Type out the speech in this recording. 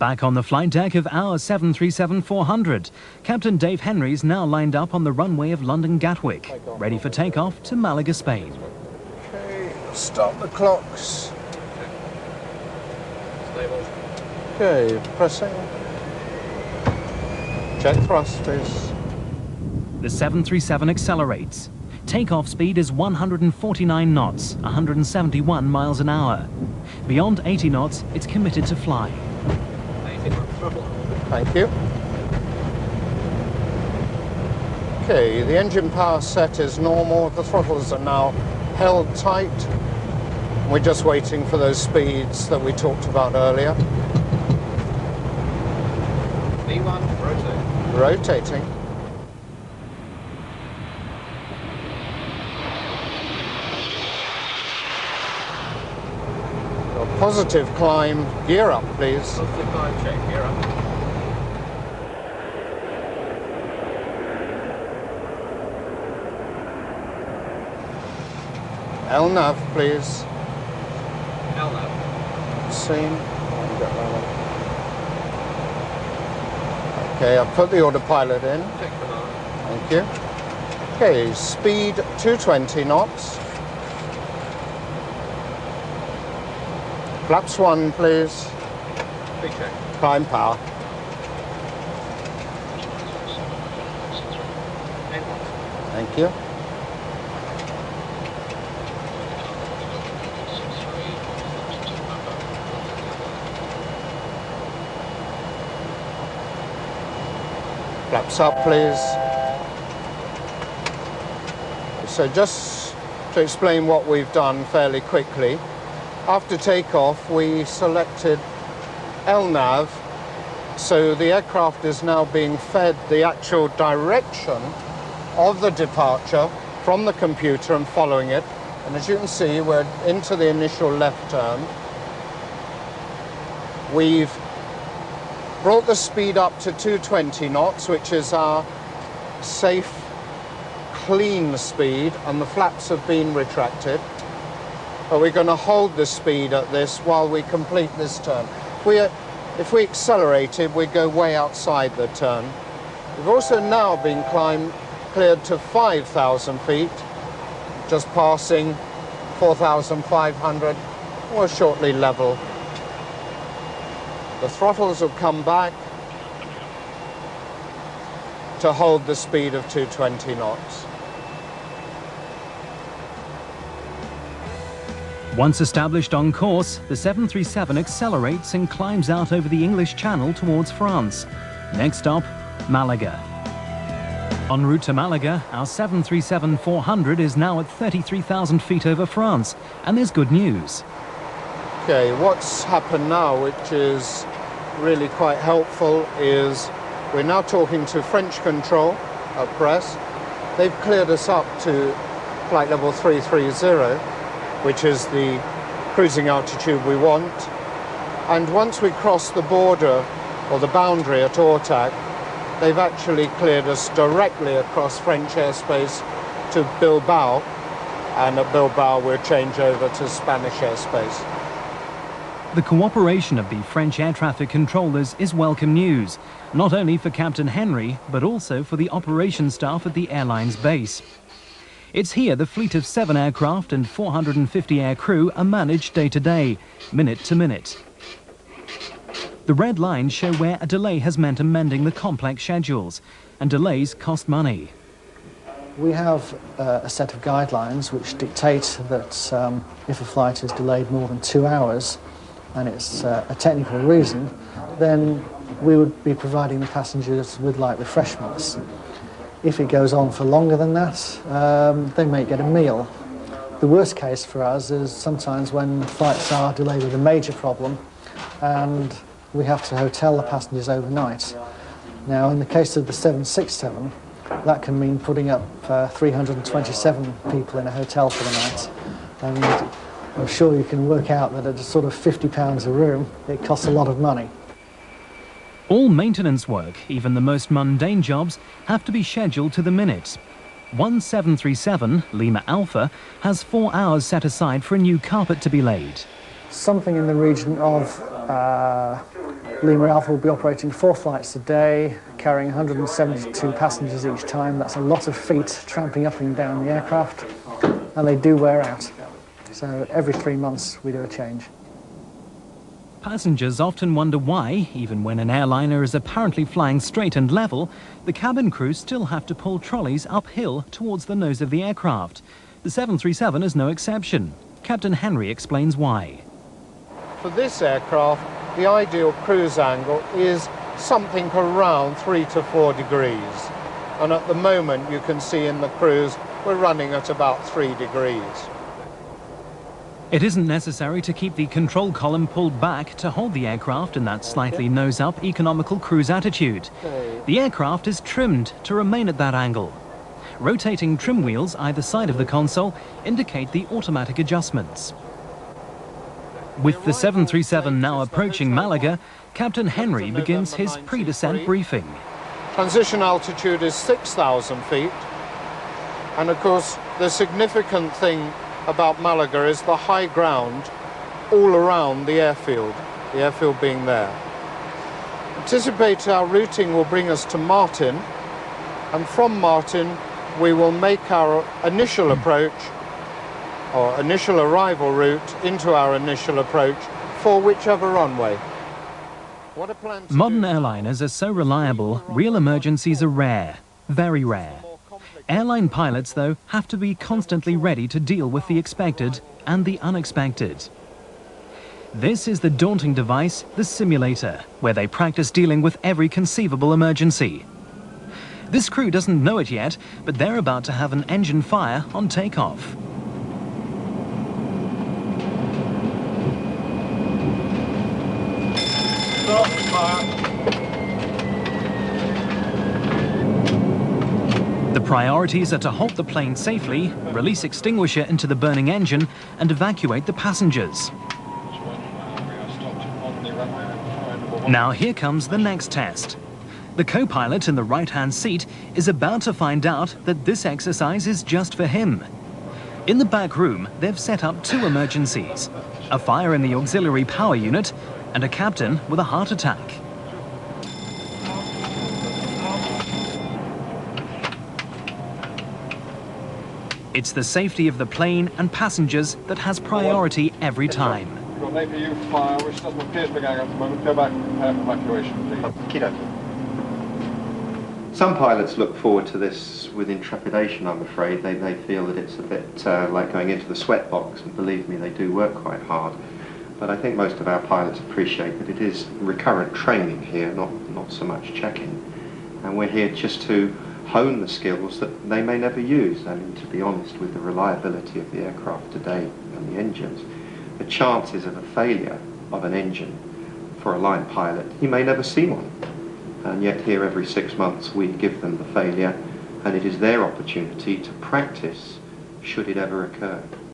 Back on the flight deck of our 737-400, Captain Dave Henry's now lined up on the runway of London Gatwick, ready for takeoff to Malaga, Spain. Okay, start the clocks. Okay, pressing. Check thrust, please. The 737 accelerates. Takeoff speed is 149 knots, 171 miles an hour. Beyond 80 knots, it's committed to fly. Thank you. Okay, the engine power set is normal. The throttles are now held tight. We're just waiting for those speeds that we talked about earlier. V1, rotate. Rotating. A positive climb. Gear up, please. Positive climb check, gear up. LNAV, please. LNAV. Scene. Okay, I've put the autopilot in. Check banana. Thank you. Okay, speed 220 knots. Flaps 1, please. Big check. Climb power. Thank you. Flaps up, please. So just to explain what we've done fairly quickly, after takeoff we selected LNAV, so the aircraft is now being fed the actual direction of the departure from the computer and following it. And as you can see, we're into the initial left turn. We've brought the speed up to 220 knots, which is our safe, clean speed, and the flaps have been retracted. But we're going to hold the speed at this while we complete this turn. If we accelerated, we'd go way outside the turn. We've also now been cleared to 5,000 feet, just passing 4,500. We're shortly level. The throttles will come back to hold the speed of 220 knots. Once established on course, the 737 accelerates and climbs out over the English Channel towards France. Next stop, Malaga. En route to Malaga, our 737-400 is now at 33,000 feet over France, and there's good news. Okay, what's happened now, which is really quite helpful, is we're now talking to French control at Brest. They've cleared us up to flight level 330, which is the cruising altitude we want. And once we cross the border, or the boundary at Ortac, they've actually cleared us directly across French airspace to Bilbao, and at Bilbao we'll change over to Spanish airspace. The cooperation of the French air traffic controllers is welcome news, not only for Captain Henry, but also for the operations staff at the airline's base. It's here the fleet of 7 aircraft and 450 air crew are managed day to day, minute to minute. The red lines show where a delay has meant amending the complex schedules, and delays cost money. We have a set of guidelines which dictate that if a flight is delayed more than 2 hours, and it's a technical reason, then we would be providing the passengers with light refreshments. If it goes on for longer than that, they may get a meal. The worst case for us is sometimes when flights are delayed with a major problem and we have to hotel the passengers overnight. Now, in the case of the 767, that can mean putting up 327 people in a hotel for the night. And I'm sure you can work out that at a sort of £50 a room, it costs a lot of money. All maintenance work, even the most mundane jobs, have to be scheduled to the minute. One 737, Lima Alpha, has 4 hours set aside for a new carpet to be laid. Something in the region of Lima Alpha will be operating 4 flights a day, carrying 172 passengers each time. That's a lot of feet tramping up and down the aircraft, and they do wear out. So every 3 months we do a change. Passengers often wonder why, even when an airliner is apparently flying straight and level, the cabin crew still have to pull trolleys uphill towards the nose of the aircraft. The 737 is no exception. Captain Henry explains why. For this aircraft, the ideal cruise angle is something around 3 to 4 degrees. And at the moment, you can see in the cruise, we're running at about 3 degrees. It isn't necessary to keep the control column pulled back to hold the aircraft in that slightly nose-up economical cruise attitude. The aircraft is trimmed to remain at that angle. Rotating trim wheels either side of the console indicate the automatic adjustments. With the 737 now approaching Malaga, Captain Henry begins his pre-descent briefing. Transition altitude is 6,000 feet. And of course, the significant thing about Malaga is the high ground all around the airfield being there. Anticipate our routing will bring us to Martin, and from Martin we will make our initial approach or initial arrival route into our initial approach for whichever runway. Modern airliners are so reliable, real emergencies are rare, very rare. Airline pilots, though, have to be constantly ready to deal with the expected and the unexpected. This is the daunting device, the simulator, where they practice dealing with every conceivable emergency. This crew doesn't know it yet, but they're about to have an engine fire on takeoff. The priorities are to halt the plane safely, release extinguisher into the burning engine, and evacuate the passengers. Now here comes the next test. The co-pilot in the right-hand seat is about to find out that this exercise is just for him. In the back room, they've set up 2 emergencies: a fire in the auxiliary power unit and a captain with a heart attack. It's the safety of the plane and passengers that has priority every time. We've got an APU fire, which doesn't appear to be going at the moment. Go back and prepare for evacuation, please. Some pilots look forward to this with intrepidation, I'm afraid. They feel that it's a bit like going into the sweat box, and believe me, they do work quite hard. But I think most of our pilots appreciate that it is recurrent training here, not so much checking. And we're here just to hone the skills that they may never use. I mean, to be honest, with the reliability of the aircraft today and the engines, the chances of a failure of an engine for a line pilot, he may never see one. And yet here every 6 months we give them the failure, and it is their opportunity to practice should it ever occur.